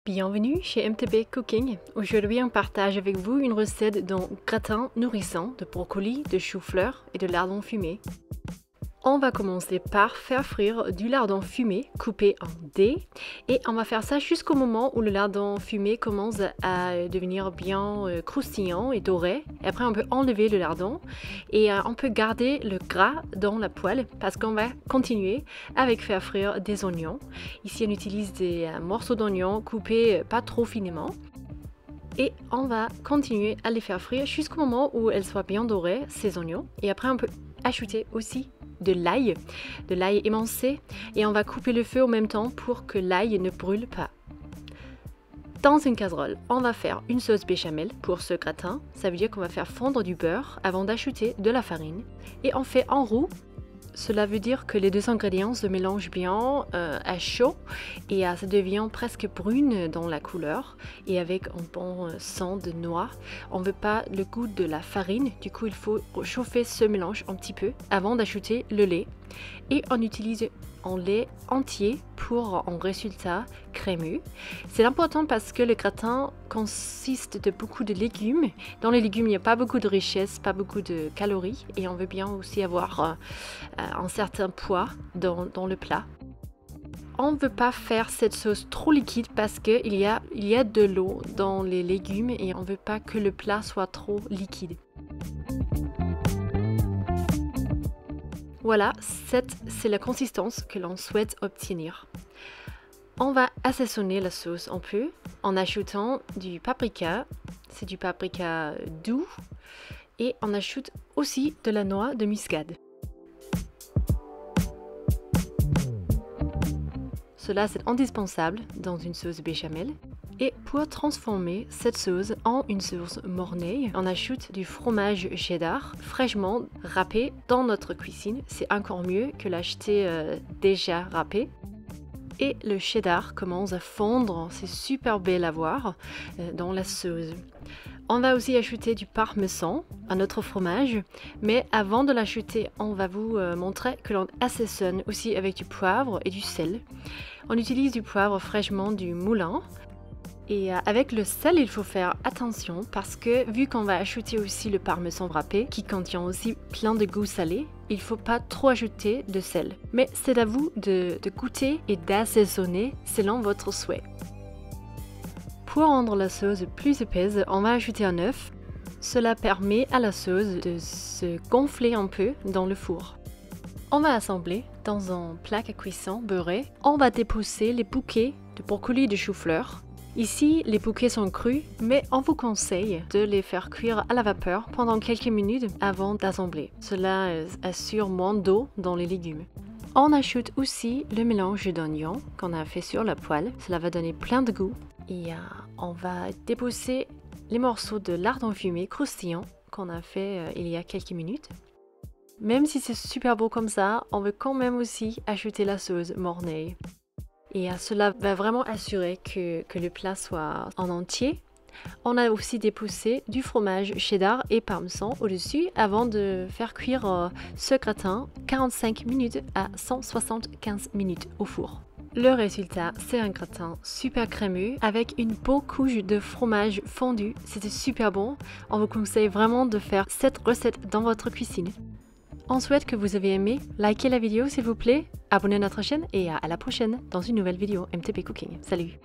Bienvenue chez MTB Cooking. Aujourd'hui, on partage avec vous une recette d'un gratin nourrissant de brocoli, de chou-fleur et de lardons fumés. On va commencer par faire frire du lardon fumé coupé en dés et on va faire ça jusqu'au moment où le lardon fumé commence à devenir bien croustillant et doré. Et après, on peut enlever le lardon et on peut garder le gras dans la poêle parce qu'on va continuer avec faire frire des oignons. Ici, on utilise des morceaux d'oignons coupés pas trop finement. Et on va continuer à les faire frire jusqu'au moment où elles soient bien dorées, ces oignons. Et après, on peut ajouter aussi de l'ail émincé et on va couper le feu en même temps pour que l'ail ne brûle pas. Dans une casserole, on va faire une sauce béchamel pour ce gratin. Ça veut dire qu'on va faire fondre du beurre avant d'ajouter de la farine. Et on fait en roux. Cela veut dire que les deux ingrédients se mélangent bien à chaud et ça devient presque brune dans la couleur et avec un bon sang de noix. On ne veut pas le goût de la farine, du coup il faut chauffer ce mélange un petit peu avant d'ajouter le lait. Et on utilise un lait entier pour un résultat crémeux. C'est important parce que le gratin consiste de beaucoup de légumes. Dans les légumes, il n'y a pas beaucoup de richesse, pas beaucoup de calories et on veut bien aussi avoir un certain poids dans le plat. On ne veut pas faire cette sauce trop liquide parce qu'il y a de l'eau dans les légumes et on ne veut pas que le plat soit trop liquide. Voilà, c'est la consistance que l'on souhaite obtenir. On va assaisonner la sauce un peu en ajoutant du paprika, c'est du paprika doux, et on ajoute aussi de la noix de muscade. Cela c'est indispensable dans une sauce béchamel. Et pour transformer cette sauce en une sauce mornay, on ajoute du fromage cheddar fraîchement râpé dans notre cuisine. C'est encore mieux que l'acheter déjà râpé. Et le cheddar commence à fondre, c'est super belle à voir dans la sauce. On va aussi ajouter du parmesan à notre fromage, mais avant de l'ajouter, on va vous montrer que l'on assaisonne aussi avec du poivre et du sel. On utilise du poivre fraîchement du moulin. Et avec le sel, il faut faire attention parce que vu qu'on va ajouter aussi le parmesan râpé qui contient aussi plein de goût salé, il ne faut pas trop ajouter de sel. Mais c'est à vous de goûter et d'assaisonner selon votre souhait. Pour rendre la sauce plus épaisse, on va ajouter un œuf. Cela permet à la sauce de se gonfler un peu dans le four. On va assembler dans un plat à cuisson beurré. On va déposer les bouquets de brocoli et de chou-fleur. Ici, les bouquets sont crus, mais on vous conseille de les faire cuire à la vapeur pendant quelques minutes avant d'assembler. Cela assure moins d'eau dans les légumes. On ajoute aussi le mélange d'oignons qu'on a fait sur la poêle. Cela va donner plein de goût. Et on va déposer les morceaux de lardons fumés croustillants qu'on a fait il y a quelques minutes. Même si c'est super beau comme ça, on veut quand même aussi ajouter la sauce mornay. Et cela va vraiment assurer que le plat soit en entier. On a aussi déposé du fromage cheddar et parmesan au-dessus avant de faire cuire ce gratin 45 minutes à 175 minutes au four. Le résultat, c'est un gratin super crémeux avec une beau couche de fromage fondu. C'était super bon. On vous conseille vraiment de faire cette recette dans votre cuisine. On souhaite que vous avez aimé. Likez la vidéo s'il vous plaît. Abonnez à notre chaîne et à la prochaine dans une nouvelle vidéo MTB Cooking. Salut!